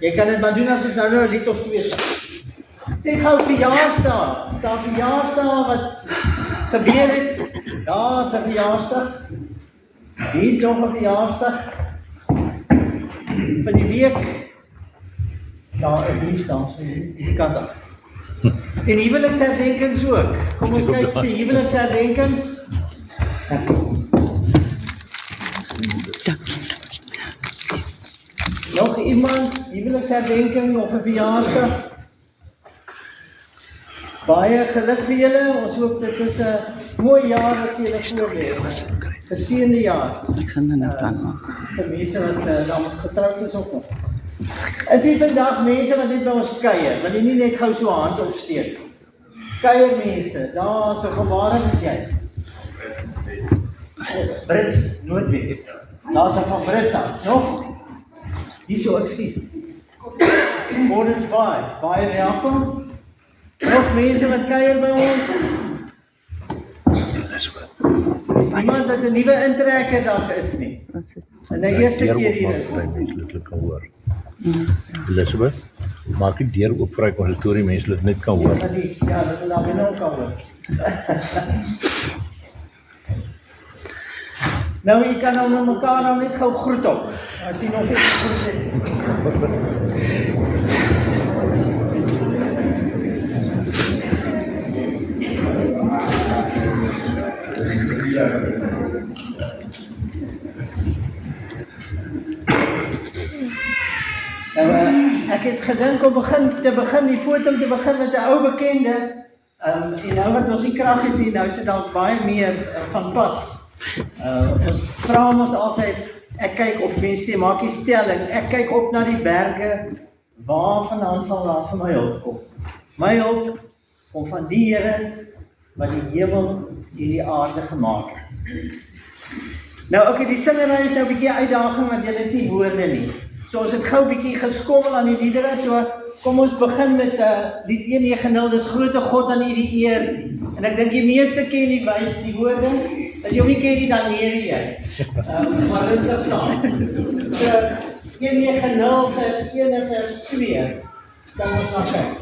Jy kan dit maar doen as ek nou 'n lied of twee sing. Sê gou verjaarsdag. Daar verjaarsdag wat gebeur het. Daar is 'n verjaarsdag. Hier is nog 'n verjaarsdag. Van die week. Daar is nie staan so die kant af. En huweliksherdenkings ook. Kom ons kyk vir huweliksherdenkings. Nog iemand, huweliksherdenking of 'n verjaarsdag? Baie geluk vir julle. Ons hoop dit is 'n mooi jaar wat vir julle voorlê. 'n Geseënde jaar. Ek sal nou plan maak. Vir mense wat dan getroud is ook nog. Is hier vandag mense wat net by ons kuier, wil jy nie net gou so 'n hand opsteek? Kuier mense, daar so vanwaar is jy? Brits, Noordwes. Daar is van Brits af, nog? Hier so, ekskuus. Gordons Bay, baie welkom. Nog mense wat kuier by ons? Is niemand wat 'n nuwe intrekker dag is nie? En die eerste keer hier is. Elizabeth, maak die deur oop vir die konsistorium, mense dit net kan hoor. Ja, dat we daar binnen ook kan hoor. Nou, jy kan nou mekaar nou net gou groet op, as jy nog nie groet het. Ek het gedink om die foto te begin met 'n ou bekende, en nou wat ons nie krag het nie, nou sit ons baie meer van pas. Ons vra ons altyd, ek kyk op mense, maak die stelling, ek kyk op na die berge, waarvandaan sal daar vir my hulp kom? My hulp kom van die Here wat die hemel en die aarde gemaak het. Nou okay, die singery is nou 'n bietjie uitdaging want julle het nie woorde nie. So ons het gou 'n bietjie geskommel aan die liedere, so kom ons begin met lied 190, dis Grote God aan U die eer. En ek dink die meeste ken die woorde, as jy hom nie ken nie, dan leer jy. Maar rustig saam. So 190 vers 1 en vers 2, kan ons na kyk.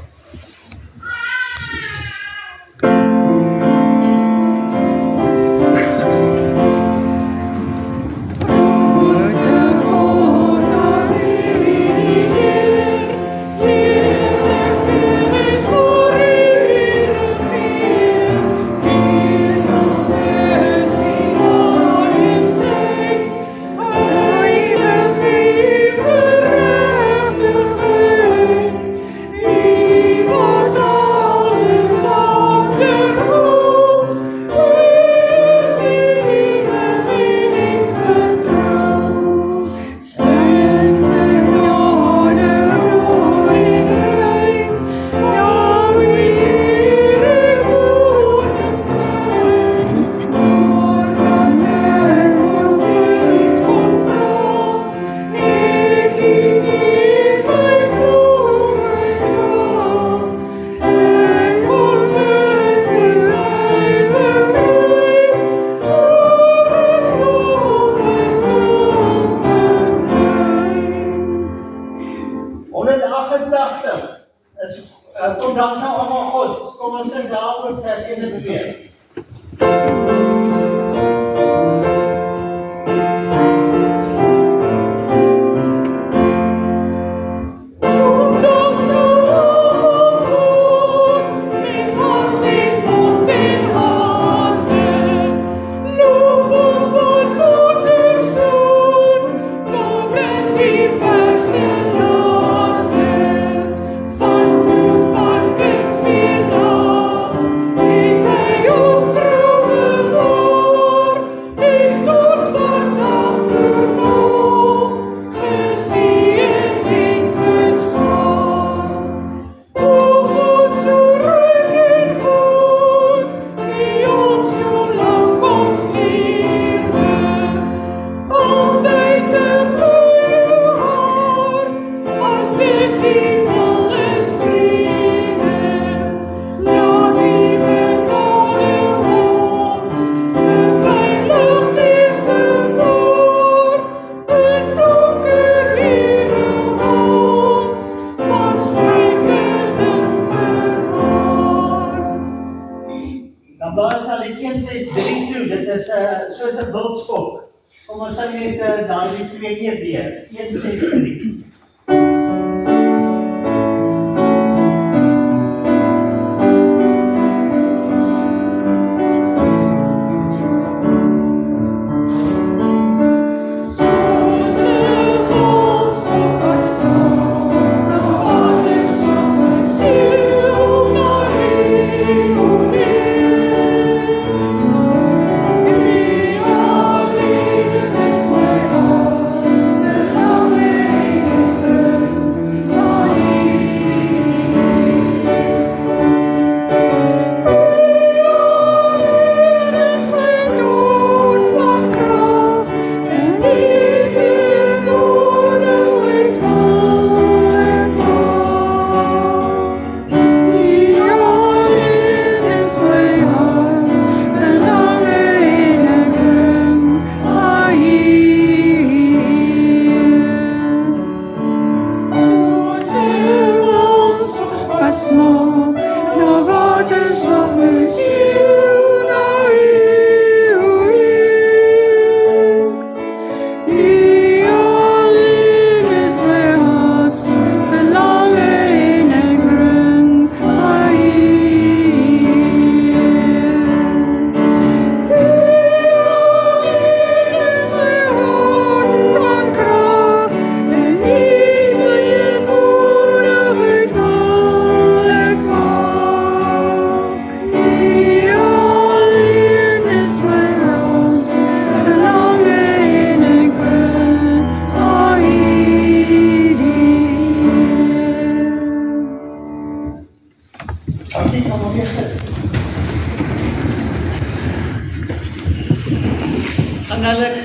Kom dan nou allemaal God. Kom ons sing daaroor vers 1 en 2. ons sal net daai 2 keer deur. 163.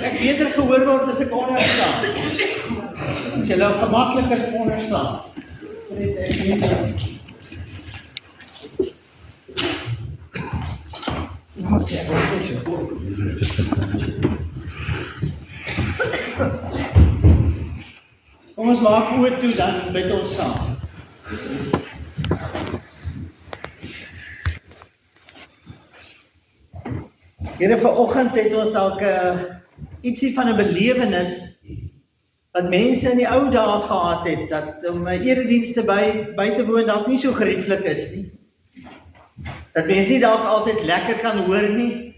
Ek beter gehoor word as ek onderstaan. As jy nou gemakliker onderstaan. Kom ons maak oor toe, dan bid ons saam. Here, vanoggend het ons dalk ietsie van 'n belewenis wat mense in die ou dae gehad het, dat om 'n eredienste by te woon dalk nie so gerieflik is nie. Dat mense nie dalk altyd lekker kan hoor nie.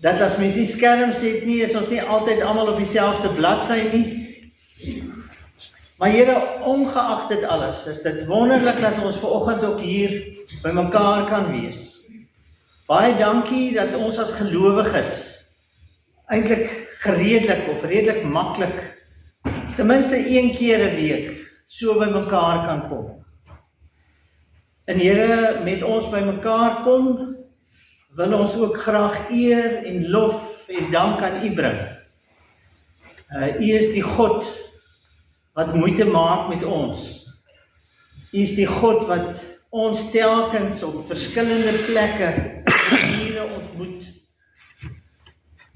Dat as mens nie skerms het nie, is ons nie altyd almal op dieselfde bladsy nie. Maar Here, ongeag dit alles, is dit wonderlik dat ons vanoggend ook hier by mekaar kan wees. Baie dankie dat ons as gelowiges eintlik geredelik of redelik maklik ten minste 1 keer 'n week so by mekaar kan kom. En Here, met ons by mekaar kom, wil ons ook graag eer en lof en dank aan U bring. U is die God wat moeite maak met ons. U is die God wat ons telkens op verskillende plekke hier ontmoet.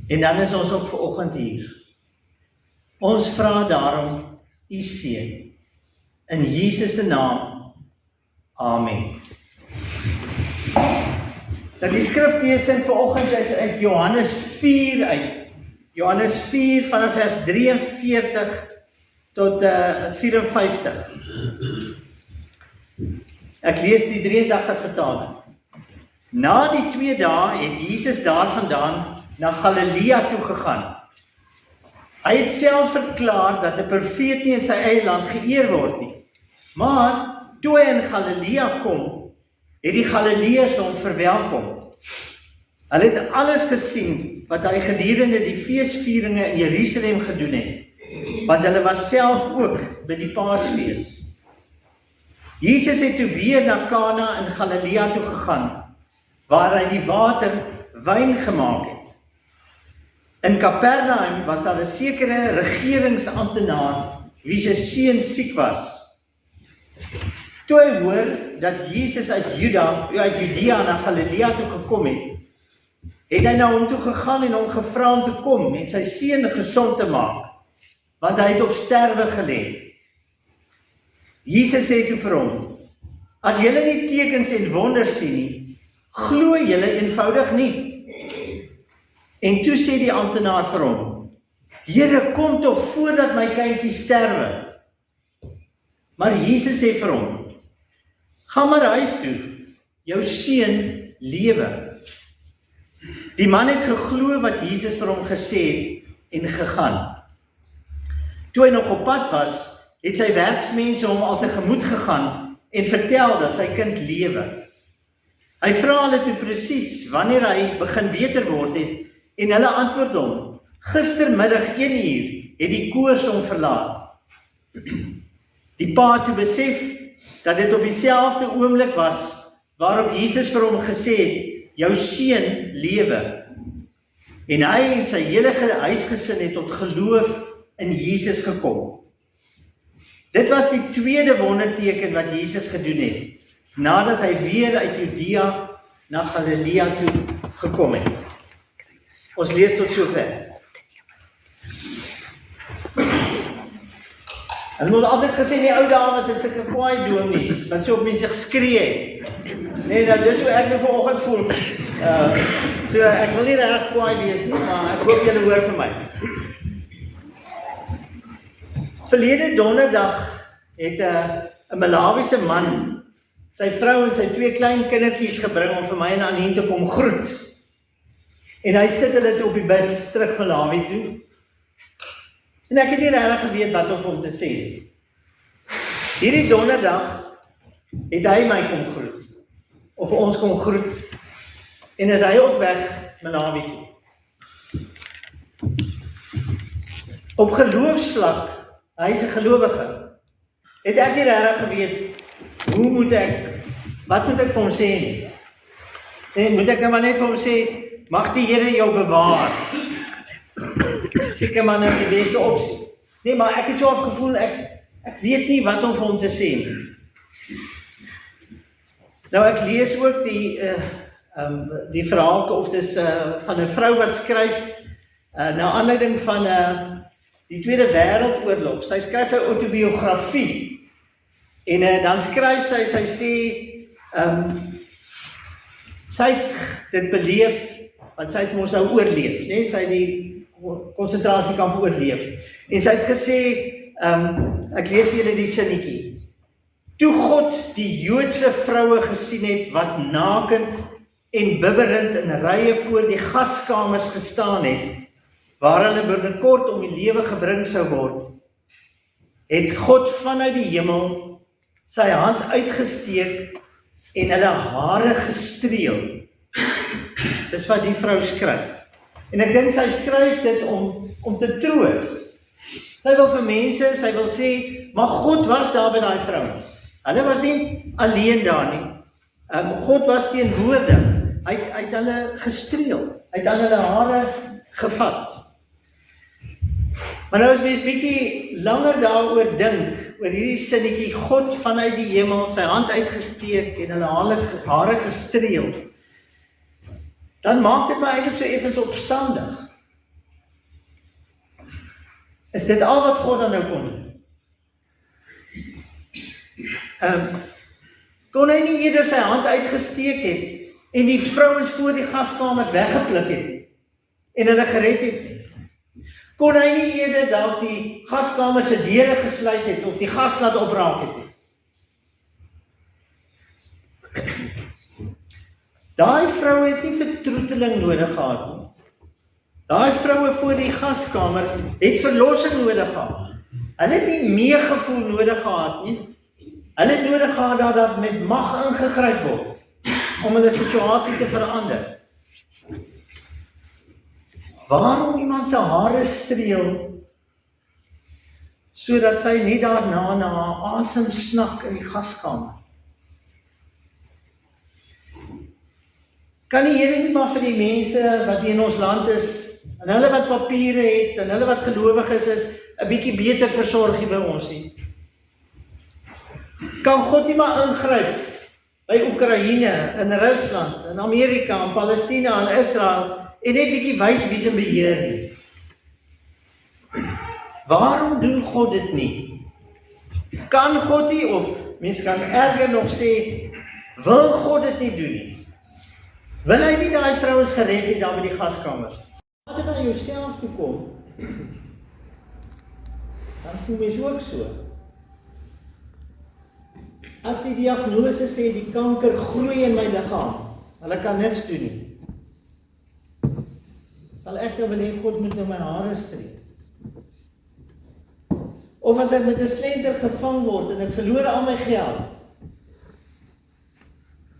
En dan is ons ook vanoggend hier. Ons vra daarom U seën. In Jesus se naam. Amen. Dat die skriflesing vanoggend is uit Johannes 4 uit. Johannes 4 vanaf vers 43 tot 54. Ek lees die 83 vertaling. Na die 2 dae het Jesus daarvandaan na Galilea toe gegaan. Hy het self verklaar dat 'n profeet nie in sy eie land geëer word nie. Maar toe hy in Galilea kom, het die Galileërs hom verwelkom. Hulle het alles gesien wat hy gedurende die feesvieringe in Jerusalem gedoen het, want hulle was self ook by die Paasfees. Jesus het toe weer na Kana in Galilea toe gegaan, waar hy die water wyn gemaak het. In Kapernaum was daar 'n sekere regeringsamptenaar wie se seun siek was. Toe hy hoor dat Jesus uit Judea na Galilea toe gekom het hy na hom toe gegaan en hom gevra om te kom en sy seun gesond te maak, want hy het op sterwe gelê. Jesus sê toe vir hom, as julle nie tekens en wonders sien nie, glo julle eenvoudig nie. En toe sê die amptenaar vir hom, Here, kom tog voordat my kindjie sterwe. Maar Jesus sê vir hom, gaan maar huis toe, jou seun lewe. Die man het geglo wat Jesus vir hom gesê het en gegaan. Toe hy nog op pad was, het sy werksmense hom al tegemoet gegaan en vertel dat sy kind lewe. Hy vra hulle toe presies wanneer hy begin beter word het en hulle antwoord hom, gistermiddag 1 uur het die koors hom verlaat. Die pa het toe besef dat dit op dieselfde oomblik was waarop Jesus vir hom gesê het, jou seun lewe. En hy en sy hele huisgesin het tot geloof in Jesus gekom. Dit was die tweede wonderteken wat Jesus gedoen het, nadat hy weer uit Judea na Galilea toe gekom het. Ons lees tot sover. Hulle het altyd gesê, die ou dae was dit sulke kwaai dominees, wat so op mense geskree het. Nee, nou dis hoe ek nou vanoggend voel. So ek wil nie reg kwaai wees nie, maar ek hoop julle hoor vir my. Verlede donderdag het 'n Malawiese man sy vrou en sy 2 klein kindertjies gebring om vir my en Anien te kom groet. En hy sit hulle toe op die bus terug Malawi toe. En ek het nie regtig geweet wat om vir hom te sê. Hierdie donderdag het hy my kom groet. Of ons kom groet. En is hy op weg Malawi toe. Op geloofsvlak, hy is 'n gelowige, het ek nie regtig geweet, wat moet ek vir hom sê nie? En moet ek maar net vir hom sê, mag die Here jou bewaar. Seker maar nou die beste opsie. Nee, maar ek het so afgevoel, ek weet nie wat om vir hom te sê nie. Nou ek lees ook die verhaal, of dis van 'n vrou wat skryf, na aanleiding van die Tweede Wêreldoorlog. Sy skryf 'n autobiografie, en dan skryf sy sê, sy het dit beleef, want sy het mos nou oorleef, nee? Sy het die konsentrasiekamp oorleef, en sy het gesê, ek lees vir julle die sinnetjie, toe God die Joodse vroue gesien het, wat nakend en bibberend in rye voor die gaskamers gestaan het, waar hulle binnekort om die lewe gebring sou word, het God vanuit die hemel sy hand uitgesteek en hulle hare gestreel. Dis wat die vrou skryf. En ek dink sy skryf dit om te troos. Sy wil vir mense, sy wil sê, maar God was daar by daai vrouens. Hulle was nie alleen daar nie. God was teenwoordig. Hy het hulle gestreel. Hy het aan hulle hare gevat. Maar nou as mens bietjie langer daaroor dink, oor hierdie sinnetjie, God vanuit die hemel sy hand uitgesteek en hulle hare gestreel, dan maak dit my eintlik so effens opstandig. Is dit al wat God dan nou kon doen? Kon hy nie eerder sy hand uitgesteek het en die vrouens voor die gaskamers weggepluk het en hulle gered het nie? Kon hy nie eerder dalk die gaskamers se deure gesluit het of die gas laat opraak het nie? Daai vrou het nie vertroeteling nodig gehad nie. Daai vroue voor die gaskamer het verlossing nodig gehad. Hulle het nie meegevoel nodig gehad nie. Hulle het nodig gehad dat daar met mag ingegryp word om hulle situasie te verander. Waarom iemand sy hare streel sodat sy nie daarna na haar asem snak in die gaskamer? Kan die Here nie maar vir die mense wat in ons land is, en hulle wat papiere het, en hulle wat gelowig is 'n bietjie beter versorg hier by ons nie? Kan God nie maar ingryp by Oekraïne, in Rusland, in Amerika, in Palestina, in Israel, en net bietjie wys wie se beheer nie? Waarom doen God dit nie? Kan God nie, of mense kan erger nog sê, wil God dit nie doen nie? Wil hy nie daai vrouens gered het daar by die gaskamers? As jy na jouself toe kom, dan voel mens ook so. As die diagnose sê die kanker groei in my liggaam, hulle kan niks doen nie. Sal ek nou wil hê God moet nou my hare strek. Of as ek met 'n slenter gevang word en ek verloor al my geld.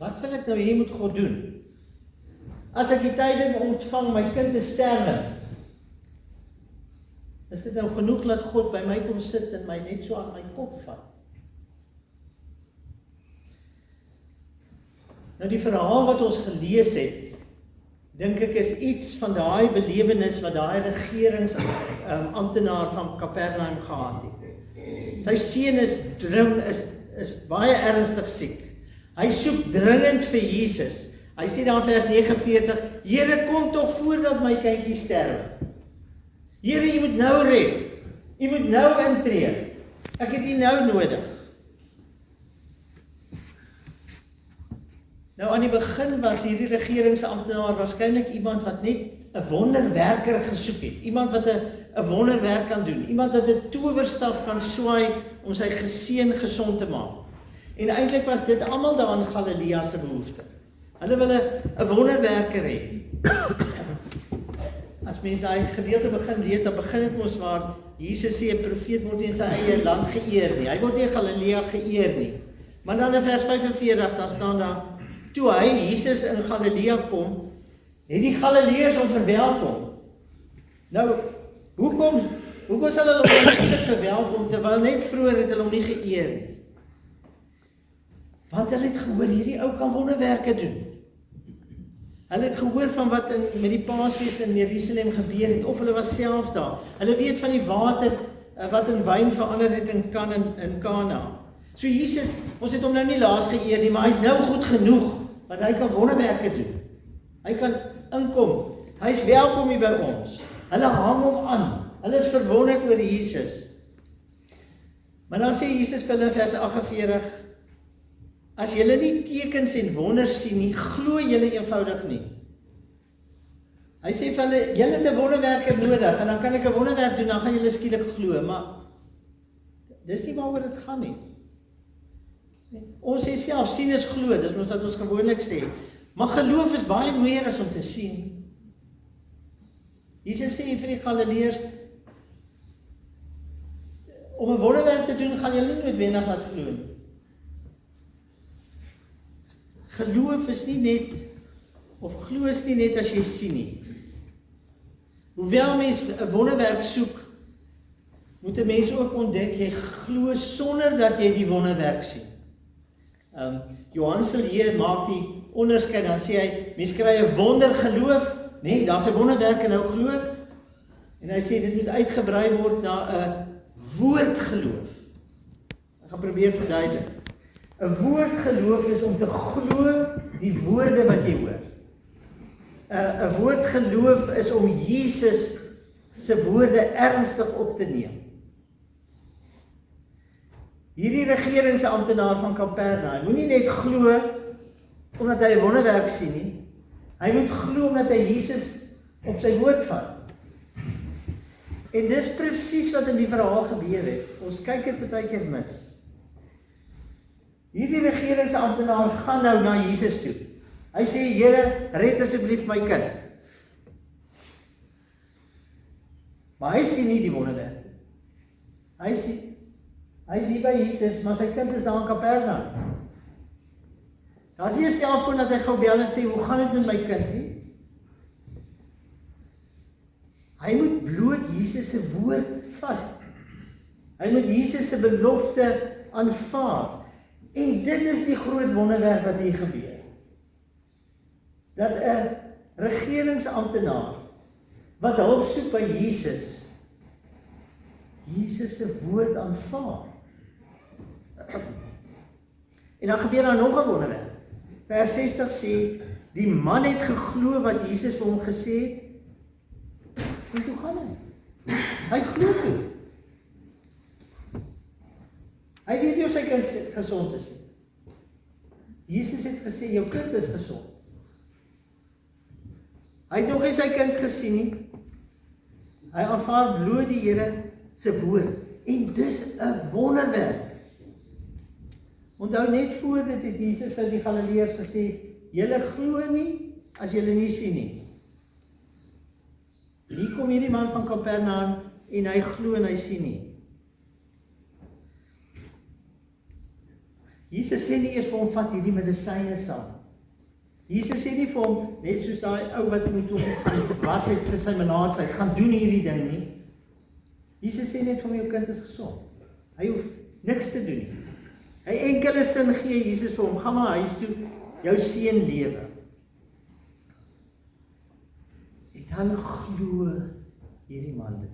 Wat wil ek nou hê moet God doen? As ek die tyding ontvang my kind te sterwe, is dit nou genoeg dat God by my kom sit en my net so aan my kop vat? Nou die verhaal wat ons gelees het, dink ek is iets van daai belewenis wat daai regeringsamptenaar van Kapernaum gehad het. Sy seun is baie ernstig siek. Hy soek dringend vir Jesus. Hy sê dan vers 49, Here, kom tog voordat my kindjie sterwe. Here, U moet nou red. U moet nou intree. Ek het U nou nodig. Nou aan die begin was hierdie regeringsamptenaar waarskynlik iemand wat net 'n wonderwerker gesoek het. Iemand wat 'n wonderwerk kan doen. Iemand wat 'n towerstaf kan swaai om sy geseun gesond te maak. En eintlik was dit almal daar in Galilea se behoefte. Hulle wil 'n wonderwerker hê. As mens daai gedeelte begin lees, dan begin dit mos waar Jesus sê 'n profeet word nie in sy eie land geëer nie. Hy word nie in Galilea geëer nie. Maar dan in vers 45 dan staan daar, toe hy Jesus in Galilea kom, het die Galileërs hom verwelkom. Nou, hoekom sal hulle hom eintlik verwelkom terwyl net vroeër het hulle hom nie geëer nie? Want hulle het gehoor hierdie ou kan wonderwerke doen. Hulle het gehoor van wat met die Paasfees in Jerusalem gebeur het, of hulle was self daar. Hulle weet van die water wat in wyn verander het in Kana. So Jesus, ons het hom nou nie laas geëer nie, maar hy is nou goed genoeg, want hy kan wonderwerke doen. Hy kan inkom. Hy is welkom hier by ons. Hulle hang hom aan. Hulle is verwonderd oor Jesus. Maar dan sê Jesus vir hulle vers 48, as julle nie tekens en wonders sien nie, glo julle eenvoudig nie. Hy sê vir hulle, julle het 'n wonderwerker nodig, en dan kan ek 'n wonderwerk doen, dan gaan julle skielik glo, maar dis nie waaroor dit gaan nie. Ons sê self, sien is glo, dis wat ons gewoonlik sê. Maar geloof is baie meer as om te sien. Jesus sê vir die Galileërs, om 'n wonderwerk te doen, gaan julle nie noodwendig laat glo nie. Geloof is nie net, of glo is nie net as jy sien nie. Hoewel mens 'n wonderwerk soek, moet 'n mens ook ontdek, jy glo sonder dat jy die wonderwerk sien. Johan Silje maak die onderskeid, dan sê hy, mens kry 'n wondergeloof, nee, daar's 'n wonderwerk en nou glo, en hy sê, dit moet uitgebrei word na 'n woordgeloof. Ek gaan probeer verduidelik. 'n woordgeloof is om te glo die woorde wat jy hoor. 'n woordgeloof is om Jesus se woorde ernstig op te neem. Hierdie regeringsamptenaar van Kapernaum, hy moenie net glo omdat hy 'n wonderwerk sien nie. Hy moet glo omdat hy Jesus op sy woord vat. En dis presies wat in die verhaal gebeur het. Ons kyk dit baie keer mis. Hierdie regeringsamptenaar gaan nou na Jesus toe. Hy sê, Here, red asseblief my kind. Maar hy sien nie die wonderwerk. Hy is hier by Jesus, maar sy kind is daar in Kapernaum. Daar is nie 'n selfoon dat hy gou bel en sê, hoe gaan dit met my kind nie? Hy moet bloot Jesus se woord vat. Hy moet Jesus se belofte aanvaar. En dit is die groot wonderwerk wat hier gebeur. Dat 'n regeringsamptenaar wat hulp soek by Jesus se woord aanvaar. En dan gebeur daar nog 'n wonderwerk. Vers 60 sê, die man het geglo wat Jesus vir hom gesê het, en toe gaan hy. Hy glo toe. Hy weet nie of sy kind gesond is nie. Jesus het gesê, jou kind is gesond. Hy het nog nie sy kind gesien nie. Hy aanvaar bloot die Here se woord. En dis 'n wonderwerk. Onthou net voor dit het Jesus vir die Galileërs gesê, julle glo nie as julle nie sien nie. Hier kom hierdie man van Kapernaum en hy glo en hy sien nie. Jesus sê nie eers vir hom, vat hierdie medisyne saam. Jesus sê nie vir hom, net soos daai ou wat moet hom gaan was het vir sy melaatsheid, gaan doen hierdie ding nie. Jesus sê net vir hom, jou kind is gesond. Hy hoef niks te doen nie. Hy enkele sin gee Jesus vir hom, gaan maar huis toe, jou seun lewe. En dan glo hierdie man dit.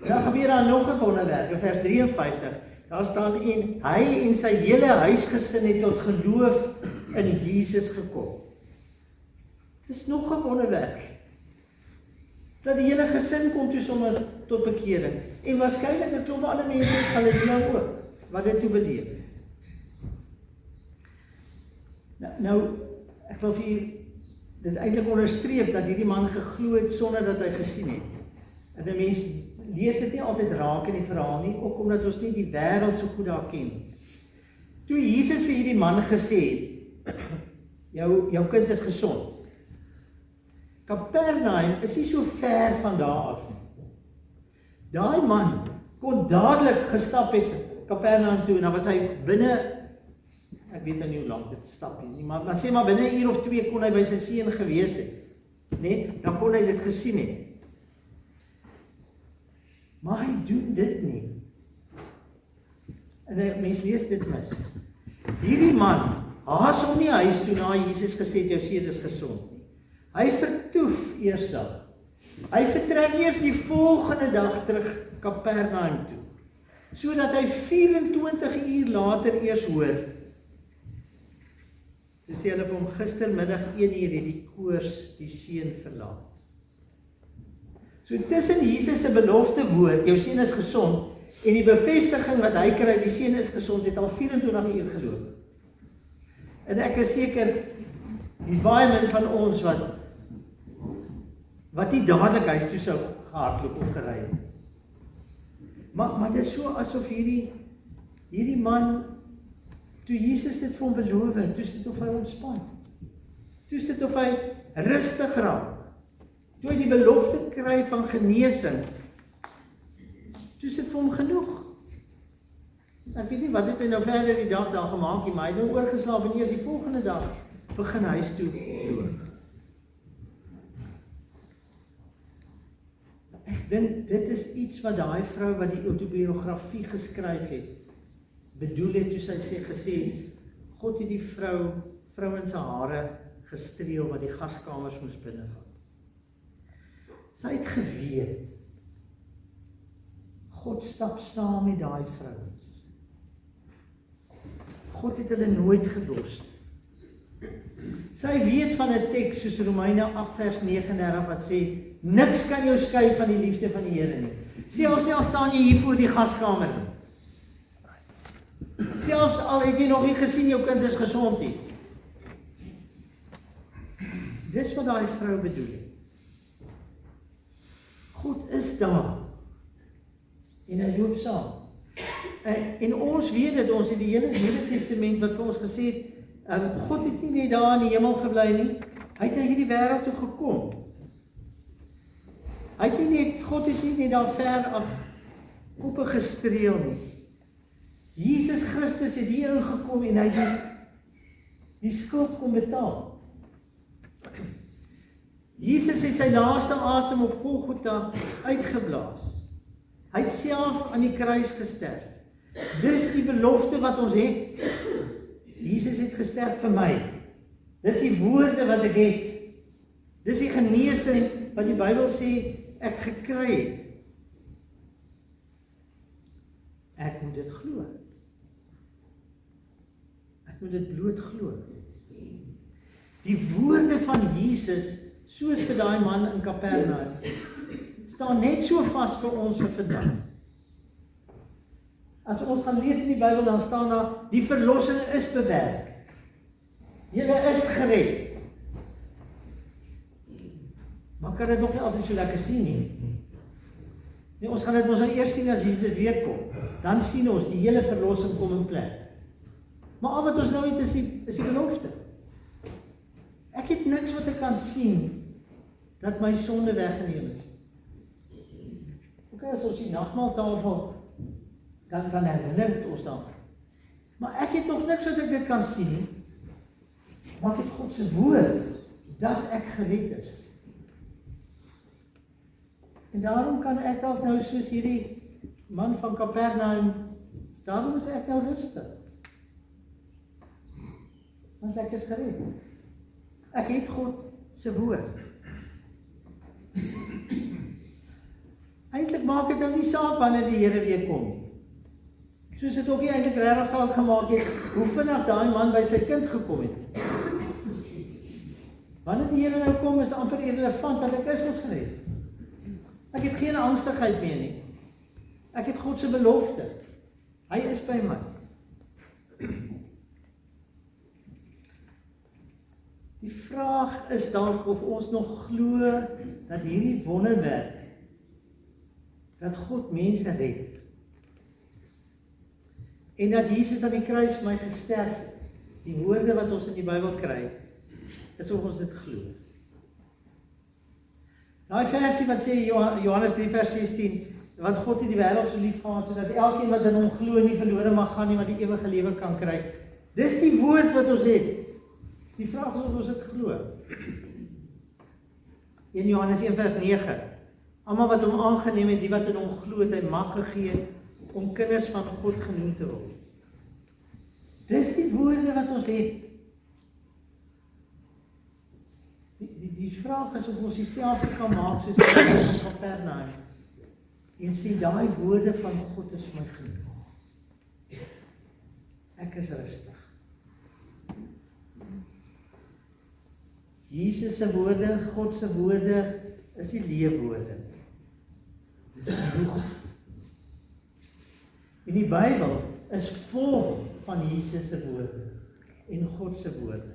Dan gebeur daar nog 'n wonderwerk, in vers 53, daar staan en hy en sy hele huisgesin het tot geloof in Jesus gekom. Het is nog 'n wonderwerk. Dat die hele gesin kom toe sommer tot bekering. En waarskynlik 'n klomp ander mense in Galilea ook, wat dit toe beleef. Nou, ek wil vir julle dit eintlik onderstreep, dat hierdie man geglo het sonder dat hy gesien het. En die mens lees dit nie altyd raak in die verhaal nie, ook omdat ons nie die wêreld so goed daar ken nie. Toe Jesus vir hierdie man gesê het, jou kind is gesond. Kapernaum is nie so ver van daar af nie. Daai man kon dadelik gestap het Kapernaum toe, en dan was hy binne, ek weet nou nie hoe lank dit stap nie, maar sê maar binne 1 uur of 2 kon hy by sy seun gewees het. Nee, dan kon hy dit gesien het. Maar hy doen dit nie. En mens lees dit mis. Hierdie man haas hom nie huis toe na Jesus gesê het, jou seun is gesond nie. Hy vertoef eers daar. Hy vertrek eers die volgende dag terug Kapernaum toe, sodat hy 24 uur later eers hoor. Toe sê hulle vir hom, gistermiddag 1 uur het die koors die seun verlaat. So tussen Jesus se belofte woord, jou seun is gesond, en die bevestiging wat hy kry, die seun is gesond, het al 24 uur geloop. En ek is seker, die baie min van ons wat nie dadelik huis toe sou gehardloop of gery het. Maar dit is so asof hierdie man, toe Jesus dit vir hom beloof, toe is dit of hy ontspan. Toe is dit of hy rustig raak. Toe hy die belofte kry van genesing, toe is dit vir hom genoeg. Ek weet nie wat het hy nou verder die dag daar gemaak nie, maar hy het nou oorgeslaap en eers die volgende dag begin huis toe loop. Ek dink dit is iets wat daai vrou wat die autobiografie geskryf het, bedoel het toe sy gesê, God het die vrouens se hare gestreel wat die gaskamers moes binnegaan. Sy het geweet, God stap saam met daai vrouens. God het hulle nooit gelos. Sy weet van 'n teks soos Romeine 8 vers 39 wat sê, niks kan jou skei van die liefde van die Here nie. Selfs nie al staan jy hier voor die gaskamer nie. Selfs al het jy nog nie gesien jou kind is gesond nie. Dis wat daai vrou bedoel het. God is daar. En hy loop saam. En ons weet dit, ons het die hele Nuwe Testament wat vir ons gesê het, God het nie net daar in die hemel gebly nie, hy het na hierdie wêreld toe gekom. God het nie net daar ver af koppe gestreel nie. Jesus Christus het hier ingekom en hy het die skuld kom betaal. Jesus het sy laaste asem op Golgotha uitgeblaas. Hy het self aan die kruis gesterf. Dis die belofte wat ons het. Jesus het gesterf vir my. Dis die woorde wat ek het. Dis die genesing wat die Bybel sê ek gekry het. Ek moet dit glo. Ek moet dit bloot glo. Die woorde van Jesus, soos vir daai man in Kapernaum, staan net so vas vir ons vir vandag. As ons gaan lees in die Bybel, dan staan daar, die verlossing is bewerk. Julle is gered. Maar kan dit nog nie altyd so lekker sien nie. Nee, ons gaan dit mos nou eers sien as Jesus weer kom. Dan sien ons die hele verlossing kom in plek. Maar al wat ons nou het is die belofte. Ek het niks wat ek kan sien dat my sonde weggeneem is. Ok, as ons die nagmaaltafel dan herinner dit ons dan. Maar ek het nog niks wat ek dit kan sien nie. Maar ek het God se woord dat ek gered is. En daarom kan ek dalk nou soos hierdie man van Kapernaum, daarom is ek nou rustig. Want ek is gered. Ek het God se woord. Eintlik maak dit nou nie saak wanneer die Here weer kom nie. Soos dit ook nie eintlik regtig saak gemaak het, hoe vinnig daai man by sy kind gekom het. Wanneer die Here nou kom, is amper irrelevant, want ek is mos gered. Ek het geen angstigheid meer nie. Ek het God se belofte. Hy is by my. Die vraag is dalk of ons nog glo dat hierdie wonderwerk, dat God mense red, en dat Jesus aan die kruis vir my gesterf het, die woorde wat ons in die Bybel kry, is of ons dit glo. Daai versie wat sê Johannes 3 vers 16, want God het die wêreld so lief gehad sodat elkeen wat in hom glo nie verlore mag gaan nie, maar die ewige lewe kan kry. Dis die woord wat ons het. Die vraag is of ons dit glo. 1 Johannes 1 vers 9. Almal wat hom aangeneem het, die wat in hom glo, het hy mag gegee om kinders van God genoem te word. Dis die woorde wat ons het. Die vraag is of ons dieselfde kan maak soos die van Kapernaum en sê daai woorde van God is vir my genoeg. Ek is rustig. Jesus se woorde, God se woorde is die leefwoorde. Dis genoeg. En die Bybel is vol van Jesus se woorde en God se woorde.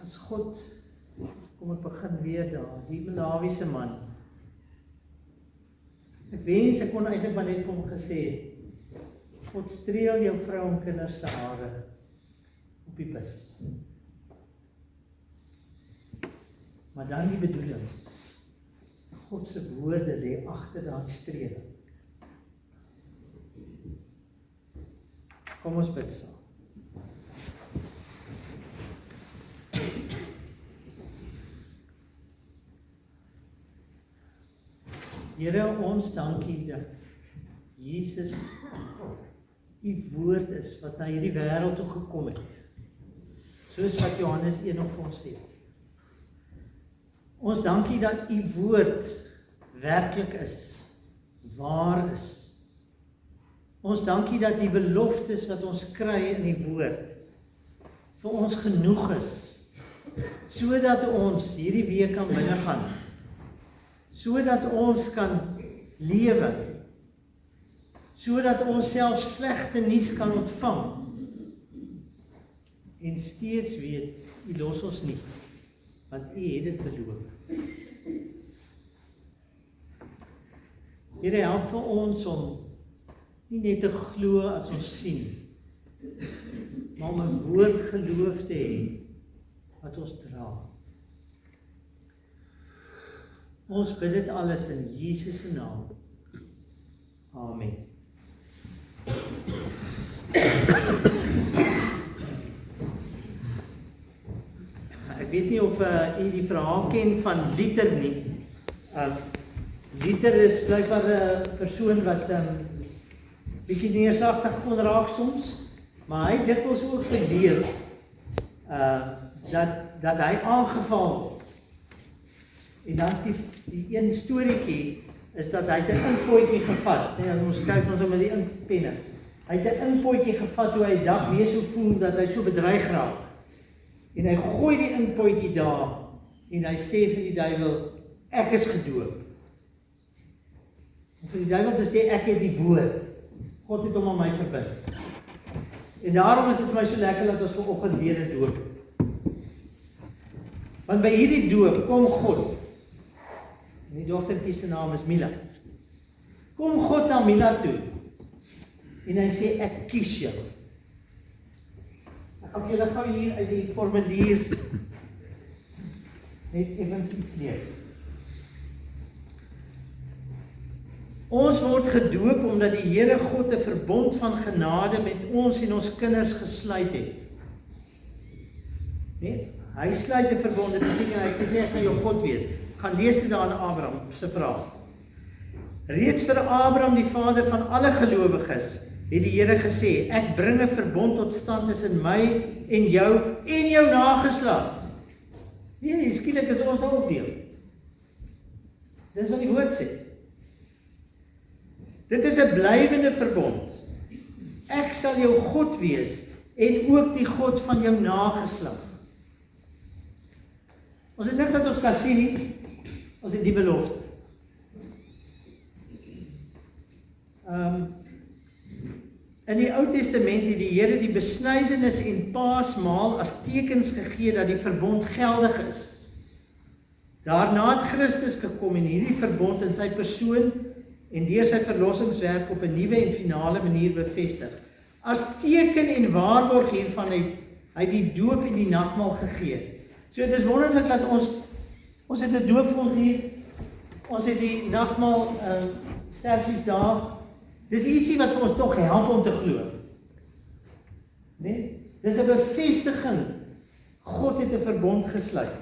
As God, kom ek begin weer daar, die Malawiese man. Ek wens ek kon eintlik maar net vir hom gesê het, God streel jou vrou en kinders se hare op die bus. Maar dan die bedoeling, God se woorde lê agter daai streeling. Kom ons bid saam. Here, ons dankie dat Jesus U woord is wat na hierdie wêreld toe gekom het. Soos wat Johannes 1 nog vir ons sê. Ons dankie dat U woord werklik is, waar is. Ons dankie dat die beloftes wat ons kry in die woord vir ons genoeg is, sodat ons hierdie week kan binnegaan, sodat ons kan lewe, sodat ons self slegte nuus kan ontvang en steeds weet, U los ons nie, want U het dit beloof. Here, help vir ons om nie net te glo as ons sien, maar om 'n woord geloof te hê wat ons dra. Ons bid dit alles in Jesus se naam. Amen. Ek weet nie of u die verhaal ken van Luther nie. Luther is blijkbaar 'n persoon wat bietjie neerslagtig kon raak soms, maar hy het dikwels ook beleef dat hy aangeval word. En dan is die een storieetjie is dat hy het 'n inkpotjie gevat. En ons skryf ons met die inkpenne. Hy het 'n inkpotjie gevat toe hy 'n dag weer so voel dat hy so bedreig raak. En hy gooi die inkpotjie daar en hy sê vir die duiwel, ek is gedoop. En vir die duiwel te sê, ek het die woord. God het hom aan my verbind. En daarom is dit vir my so lekker dat ons vanoggend weer 'n doop het. Want by hierdie doop kom God, en die dogtertjie se naam is Mila, kom God na Mila toe, en hy sê, ek kies jou. Ek gaan vir julle gou hier uit die formulier net evens iets lees. Ons word gedoop omdat die Here God 'n verbond van genade met ons en ons kinders gesluit het. Nee, hy sluit 'n verbond, dit beteken hy sê ek gaan jou God wees. Gaan lees dit daar in Abraham se vraag. Reeds vir Abraham, die vader van alle gelowiges, het die Here gesê, ek bring 'n verbond tot stand tussen my en jou nageslag. Nee, skielik is ons nou ook deel. Dis wat die woord sê. Dit is 'n blywende verbond. Ek sal jou God wees en ook die God van jou nageslag. Ons het niks wat ons kan sien nie. Ons het die belofte. In die Ou Testament het die Here die besnydenis en Paasmaal as tekens gegee dat die verbond geldig is. Daarna het Christus gekom en hierdie verbond in sy persoon en deur sy verlossingswerk op 'n nuwe en finale manier bevestig. As teken en waarborg hiervan het hy die doop en die nagmaal gegee. So dit is wonderlik dat ons het 'n doopvond hier, ons het die nagmaal sterfies daar. Dis ietsie wat vir ons tog help om te glo. Nee, dis 'n bevestiging. God het 'n verbond gesluit.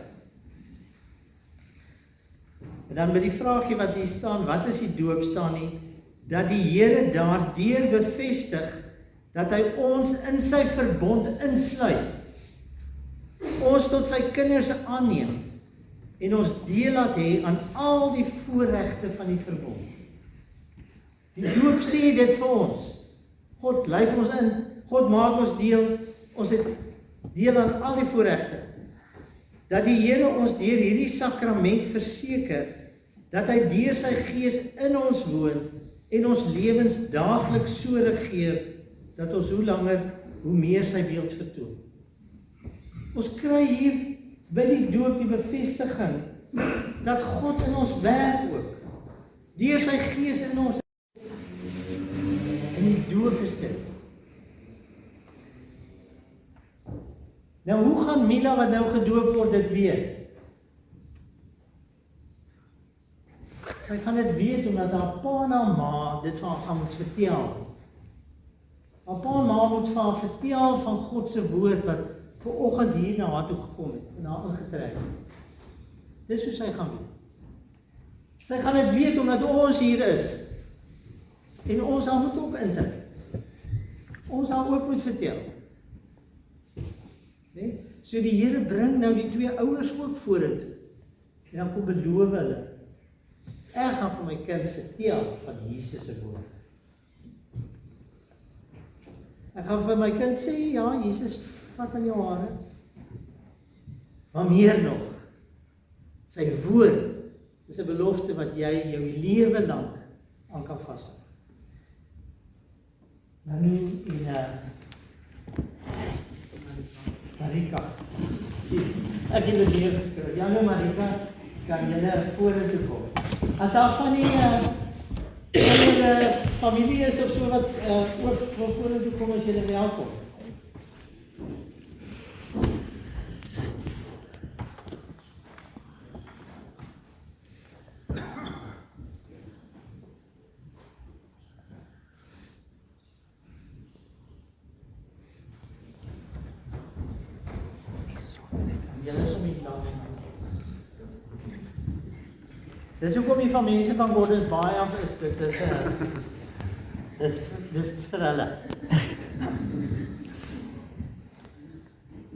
En dan by die vraagie wat hier staan, wat is die doop, staan nie, dat die Here daardeur bevestig, dat hy ons in sy verbond insluit, ons tot sy kinders aanneem, en ons deel laat hê aan al die voorregte van die verbond. Die doop sê dit vir ons, God lyf ons in, God maak ons deel, ons het deel aan al die voorregte, dat die Here ons deur hierdie sakrament verseker, dat hy deur sy gees in ons woon en ons lewens daagliks so regeer, dat ons hoe langer, hoe meer sy beeld vertoon. Ons kry hier by die doop die bevestiging, dat God in ons werk ook, deur sy gees in ons, en die doop is dit. Nou hoe gaan Mila wat nou gedoop word dit weet? Sy gaan dit weet omdat haar pa en haar ma dit van haar gaan moet vertel. Haar pa en ma moet van haar vertel van God se woord wat vanoggend hier na haar toe gekom het en haar ingetrek. Dis hoe sy gaan weet. Sy gaan dit weet omdat ons hier is. En ons daar moet ook intrek. Ons daar ook moet vertel. Nee? So die Here bring nou die twee ouers ook vorentoe. En dan kom beloof hulle. Ek gaan vir my kind vertel van Jesus se woord. Ek gaan vir my kind sê, ja, Jesus vat aan jou hare. Maar meer nog, sy woord is 'n belofte wat jy jou lewe lank aan kan vashou. Manu en Marika. Ek het dit hier geskryf. Ja, nou Marika, kan julle vorentoe kom. As daar van die familie is of so wat ook wil vorentoe kom, as julle welkom. Dis hoekom die van mense van Gordons Bay af is, dis vir hulle.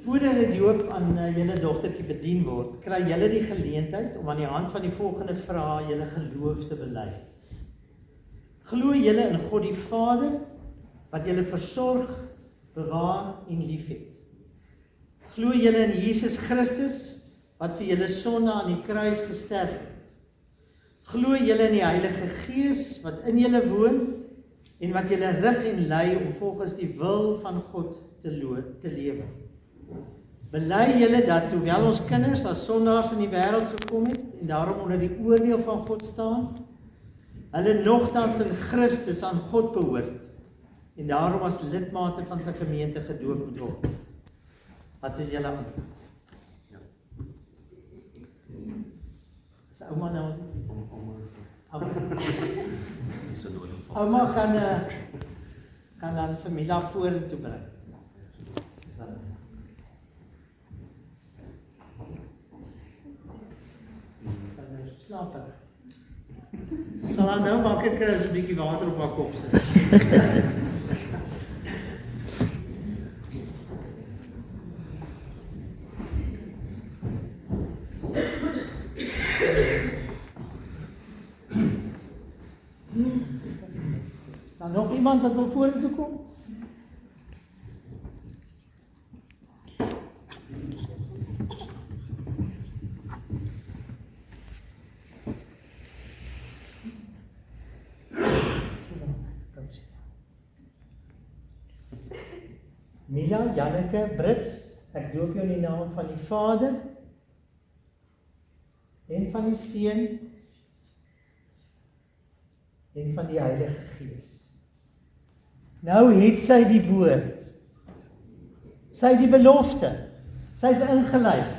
Voordat die doop aan julle dogtertjie bedien word, kry julle die geleentheid om aan die hand van die volgende vrae julle geloof te bely. Glo julle in God die Vader, wat julle versorg, bewaar en liefhet? Glo julle in Jesus Christus, wat vir julle sonde aan die kruis gesterf het? Glo julle in die Heilige Gees wat in julle woon en wat julle rig en lei om volgens die wil van God te lewe. Bely julle dat, hoewel ons kinders as sondaars in die wêreld gekom het, en daarom onder die oordeel van God staan, hulle nogtans in Christus aan God behoort, en daarom as lidmate van sy gemeente gedoop moet word. Wat is julle antwoord? Is ouma nou? Ouma kan dan familie vorentoe bring. Slaap. Sal haar nou wakker kry as 'n bietjie water op haar kop sit. Is daar nog iemand wat wil vorentoe kom? Mila, Janneke, Brits, ek doop jou in die naam van die Vader en van die Seun en van die Heilige Gees. Nou het sy die woord, sy het die belofte, sy is ingelyf,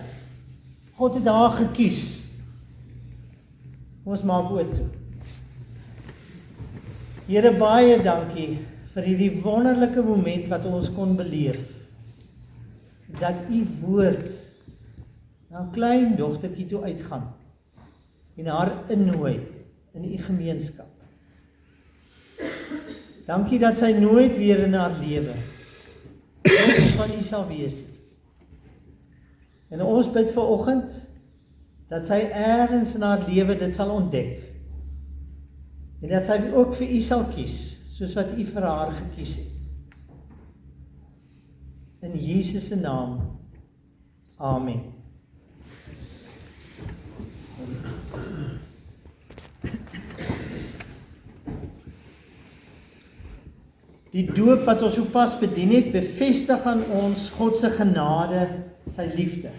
God het haar gekies. Ons maak oop toe. Here, baie dankie vir hierdie wonderlike moment wat ons kon beleef, dat u woord na 'n klein dogtertjie toe uitgaan en haar innooi in u gemeenskap. Dankie dat sy nooit weer in haar lewe los van u sal wees. En ons bid vanoggend dat sy ergens in haar lewe dit sal ontdek en dat sy ook vir u sal kies, soos wat u vir haar gekies het. In Jesus se naam. Amen. Die doop wat ons sopas bedien het, bevestig aan ons God se genade, sy liefde.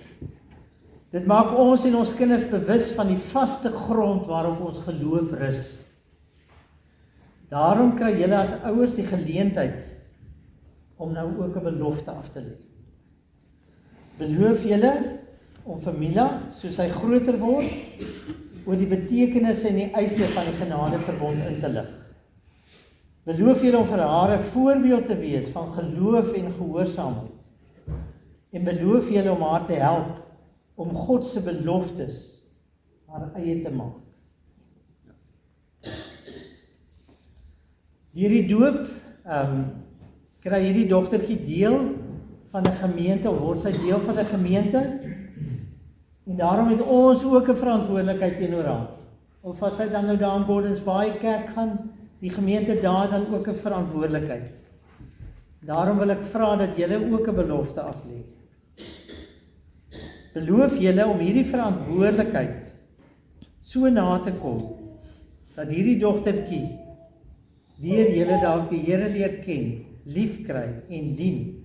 Dit maak ons en ons kinders bewus van die vaste grond waarop ons geloof rus. Daarom kry julle as ouers die geleentheid om nou ook 'n belofte af te lê. Beloof julle om vir Mila, soos hy groter word, oor die betekenisse en die eise van die genadeverbond in te lig. Beloof julle om vir haar 'n voorbeeld te wees van geloof en gehoorsaamheid. En beloof julle om haar te help om God se beloftes haar eie te maak. Hierdie doop kry hierdie dogtertjie deel van 'n gemeente, of word sy deel van 'n gemeente, en daarom het ons ook 'n verantwoordelikheid teenoor haar. Of as sy dan nou daar in Gordons Bay kerk gaan, die gemeente daar dan ook 'n verantwoordelikheid. Daarom wil ek vra dat julle ook 'n belofte aflê. Beloof julle om hierdie verantwoordelikheid so na te kom, dat hierdie dogtertjie deur julle dalk die Here leer ken, lief kry en dien,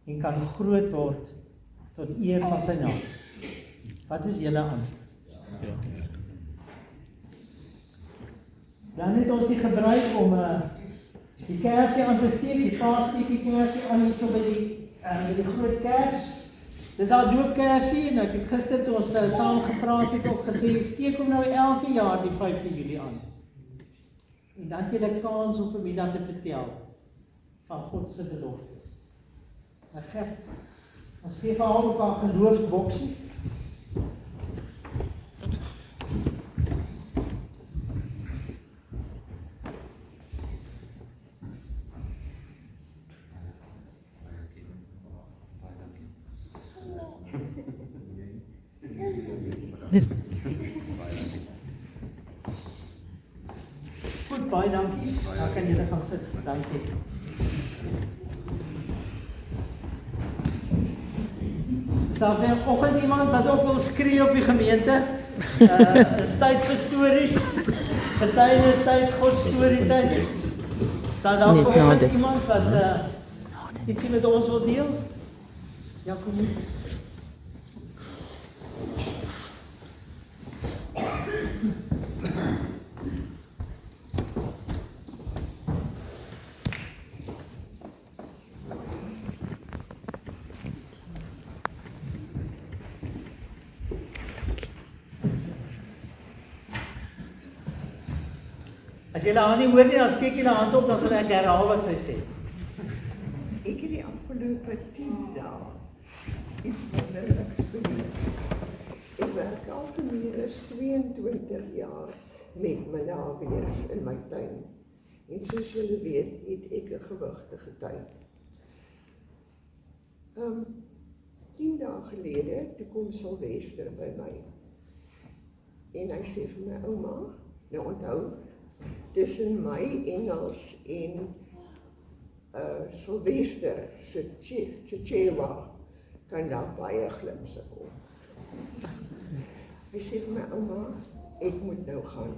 en kan groot word tot eer van sy naam. Wat is julle antwoord? Dan het ons die gebruik om die kersie aan te steek, die paassteekie kersie aan hier so by die groot kers. Dis haar doopkersie, en ek het gister toe ons saam gepraat het ook gesê, steek hom nou elke jaar die 5de Julie aan. En dan het jy 'n kans om vir Mila te vertel van God se beloftes. Maar Gert, ons gee vir haar ook haar geloofsboksie. Goed, baie dankie. Dan kan julle gaan sit. Dankie. Is daar vanoggend iemand wat ook wil skree op die gemeente? Is tyd vir stories. Getuienistyd, God storie tyd. Staan daar Nee, is nou vanoggend dit. iemand wat ietsie met ons wil deel? Ja, kom hier. As jy haar nie hoor nie, dan steek jy die hand op, dan sal ek herhaal wat sy sê. Ek het die afgelope 10 dae iets wonderliks beleef. Ek werk al vir meer as 22 jaar met malawiërs in my tuin. En soos julle weet, het ek 'n gewigtige tuin. 10 dae gelede, toe kom Sylvester by my. En hy sê vir my, ouma, nou onthou, tussen my Engels en Sylvester se Chichewa kan daar baie glimse kom. Hy sê vir my, ouma, ek moet nou gaan.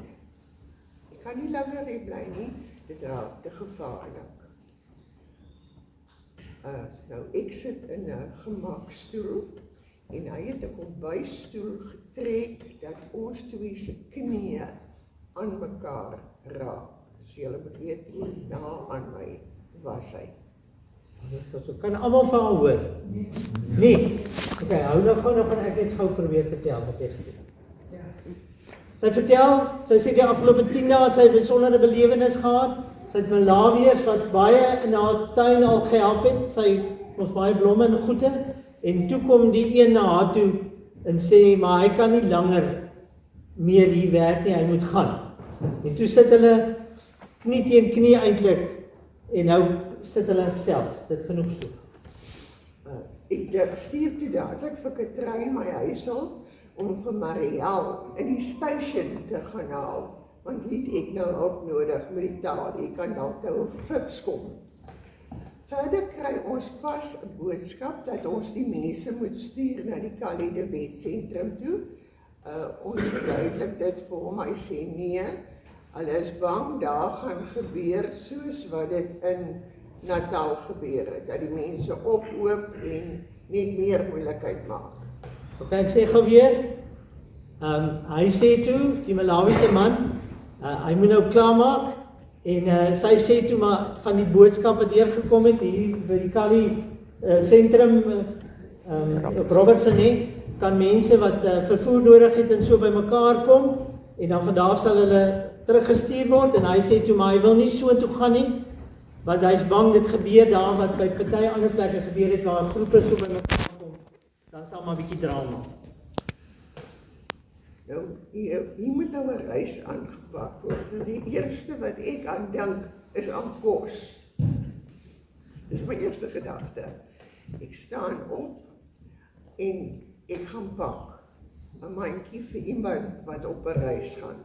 Ek kan nie langer hier bly nie, dit raak te gevaarlik. Nou, ek sit in 'n gemakstoel en hy het 'n kombuisstoel getrek dat ons twee se knieë aan mekaar raak. So julle moet weet hoe na aan my was hy. So kan almal van haar hoor. Nee. Okay, hou nou gou nog en ek het gou probeer vertel wat jy gesê het. Sy vertel, sy sê die afgelope 10 dae het sy 'n besondere belewenis gehad. Sy het malawiërs wat baie in haar tuin al gehelp het. Sy ons baie blomme en goede en toe kom die een na haar toe en sê maar hy kan nie langer meer hier werk nie, hy moet gaan. En toe sit hulle knie teen knie eintlik en nou sit hulle selfs, dit genoeg so. Ek stuur toe dadelik vir Katrein my huishulp om vir Marielle in die station te gaan haal, want hier het ek nou hulp nodig met die taal, ek kan dalk nou op klips kom. Verder kry ons pas 'n boodskap dat ons die mense moet stuur na die Kali de Wet sentrum toe. Ons verduidelik dit vir hom, hy sê nee, hulle is bang daar gaan gebeur soos wat dit in Natal gebeur het, dat die mense ophoop en net meer moeilikheid maak. Okay, ek sê gou weer, hy sê toe, die Malawiese man, hy moet nou klaarmaak, en sy sê toe maar van die boodskap wat deurgekom het, hier by die Kali sentrum, op Robertson, kan mense wat vervoer nodig het en so by mekaar kom, en dan vandaag sal hulle teruggestuur word, en hy sê toe, maar hy wil nie so toe gaan nie, want hy is bang dit gebeur daar, wat by party ander plekke gebeur het, waar groepe so by mekaar kom, dan sal maar 'n bietjie drama. Nou, hier moet nou 'n reis aangepak word, en die eerste wat ek aan dink, is aan kos. Dis my eerste gedagte. Ek staan op, en ek gaan pak 'n mandjie vir iemand wat op 'n reis gaan.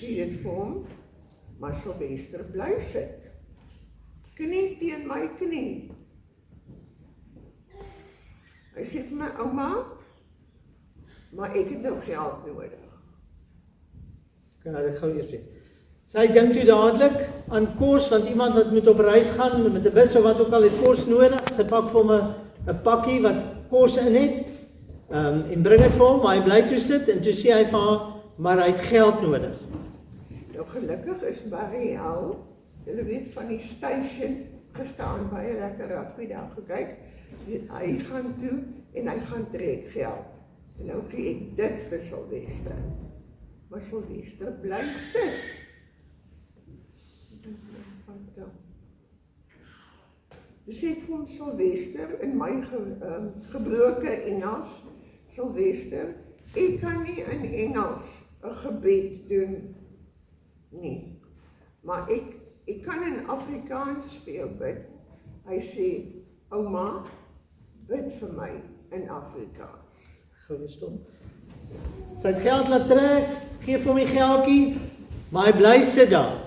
Gee dit vir hom, maar Sylvester bly sit. Knie teen my knie. Hy sê vir my, ouma, maar ek het nou geld nodig. Kan ek dit gou eers sê. Sy dink toe dadelik aan kos, want iemand wat moet op reis gaan, met 'n bus of wat ook al, het kos nodig. Sy pak vir hom 'n pakkie wat kos in het, en bring dit vir hom, maar hy bly toe sit, en toe sê hy vir haar, maar hy het geld nodig. Nou gelukkig is Marielle, julle weet van die station, gestaan baie lekker rugby daar gekyk, hy gaan toe, en hy gaan trek geld. En nou kry ek dit vir Sylvester. Maar Sylvester bly sit. Dus ek vir hom Sylvester in my gebroke Engels, Sylvester, ek kan nie in Engels 'n gebed doen nie. Maar ek kan in Afrikaans speel bid. Hy sê, ouma, bid vir my in Afrikaans. Gou stom. Sy het geld laat trek, gee vir hom die geldjie, maar hy bly sit daar.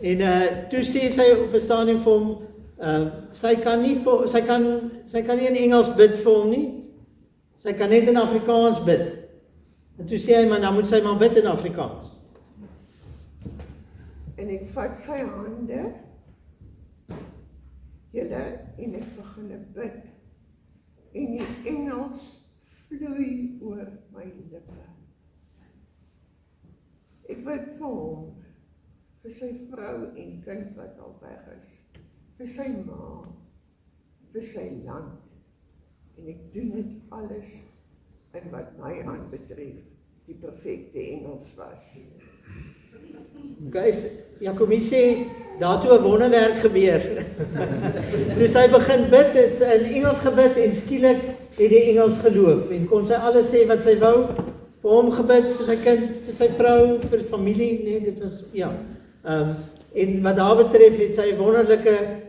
En toe sê sy op 'n stadium vir hom, sy kan nie in Engels bid vir hom nie. Sy kan net in Afrikaans bid. En toe sê hy, maar dan moet sy maar bid in Afrikaans. En ek vat sy hande, julle, en ek begin bid. En die Engels vloei oor my lippe. Ek bid vir hom, vir sy vrou en kind wat al weg is, vir sy ma, vir sy land. En ek doen dit alles in wat my aanbetref die perfekte Engels was. Guys, Jacobie sê, daartoe 'n wonderwerk gebeur. Toe sy begin bid, het sy in Engels gebid en skielik het die Engels geloop en kon sy alles sê wat sy wou, vir hom gebid, vir sy kind, vir sy vrou, vir familie, nee, dit was, ja. En wat daar betref, het sy wonderlike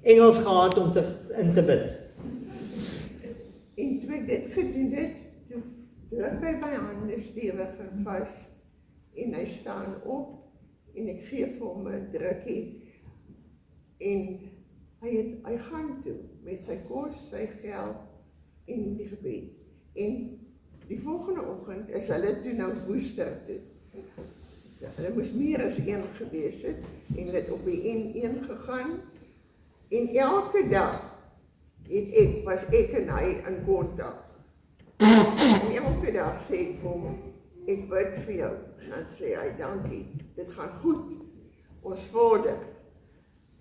Engels gehad om in te bid. En toe ek dit gedoen het, toe druk hy my hande stewig en vas, en hy staan op, en ek gee vir hom 'n drukkie, en hy gaan toe, met sy kos, sy geld, en die gebed. En die volgende oggend is hulle toe nou Woester toe. Ja, hulle moes meer as een gewees het, en hulle het op die N1 gegaan, en elke dag was ek en hy in kontak. En elke dag sê ek vir hom, ek bid vir jou, en dan sê hy, dankie, dit gaan goed, ons vorder,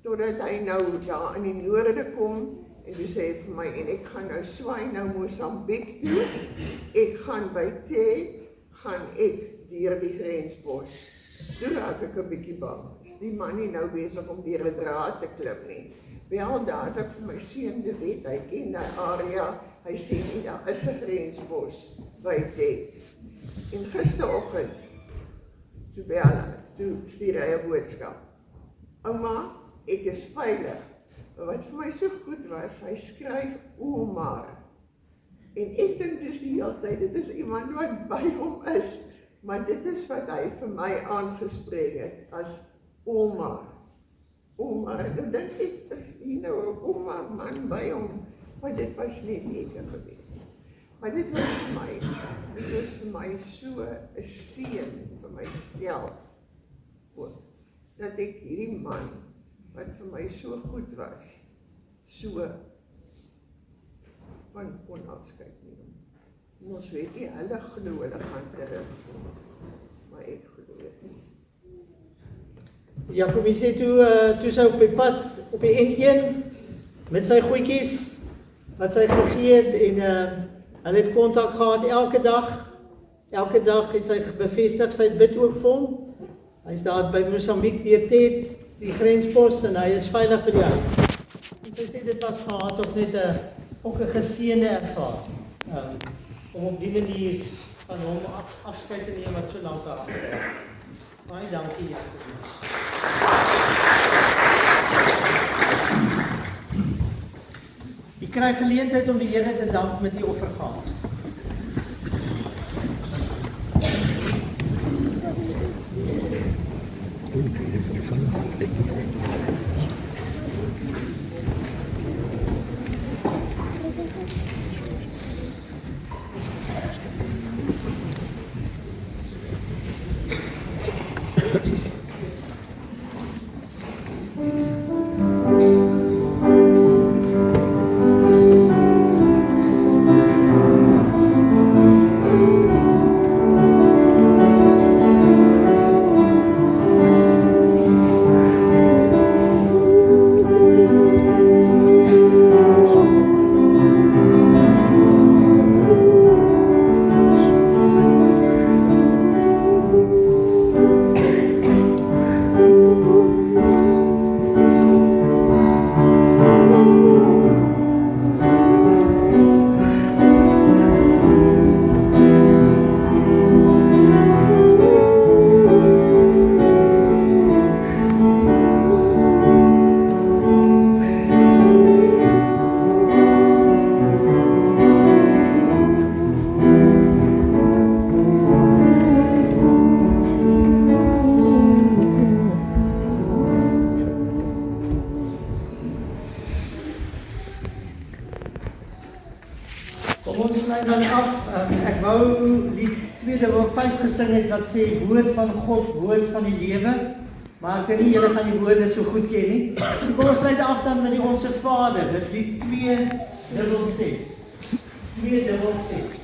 totdat hy nou daar in die noorde kom, en toe sê hy vir my, en ek gaan nou swaai nou Mosambiek toe, ek gaan by Ted, gaan ek deur die grensbos. Toe raak ek 'n bietjie bang, is die man nie nou besig om deur 'n draad te klim nie. Wel, daar het ek vir my seun de Wet, hy ken die area, hy sê nie, daar is 'n grensbos by Ted. En gisteroggend, toe stuur hy 'n boodskap. Ouma, ek is veilig. Wat vir my so goed was, hy skryf Omar. En ek dink dis die hele tyd, dit is iemand wat by hom is, maar dit is wat hy vir my aangespreek het, as Omar. Omar, en dan dink ek, is hier nou 'n Omar man by hom, maar dit was net eke gewees. Maar dit was vir my so 'n seën vir myself, ook, dat ek hierdie man, wat vir my so goed was, so van kon afskeid neem. En ons weet nie, hulle glo hulle gaan terug, maar ek glo dit nie. Jacobie sê toe sy op die pad, op die N1, met sy goedjies, wat sy gegee het, en hulle het kontak gehad elke dag het sy bevestig, sy bid ook vir hom. Hy is daar by Mosambiek deur Ted, die grenspost, en hy is veilig by die huis. En sy sê dit was vir haar toch net ook 'n geseënde ervaring, om op die manier van hom afskeid te neem wat so lank agter is. Baie dankie, Jacobie. Jy kry geleentheid om die Here te dank met die offergawe. Gesing het wat sê woord van God, woord van die lewe. Maar ek dink nie julle gaan die woorde so goed ken nie. So kom ons sluit af dan met die Onse Vader. Dis die 266. 266.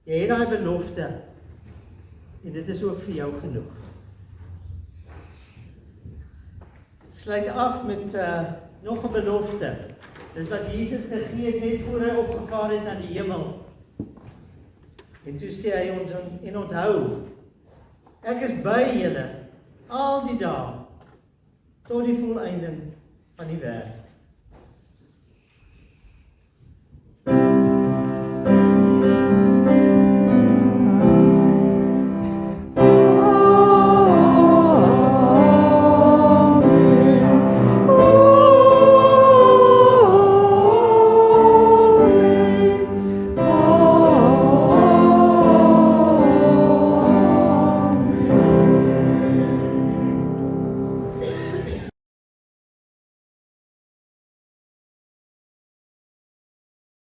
Jy het daai belofte en dit is ook vir jou genoeg. Ek sluit af met nog 'n belofte. Dis wat Jesus gegee het net voor hy opgevaar het na die hemel. En toe sê hy ons en onthou, ek is by julle al die dae tot die volëinding van die wêreld.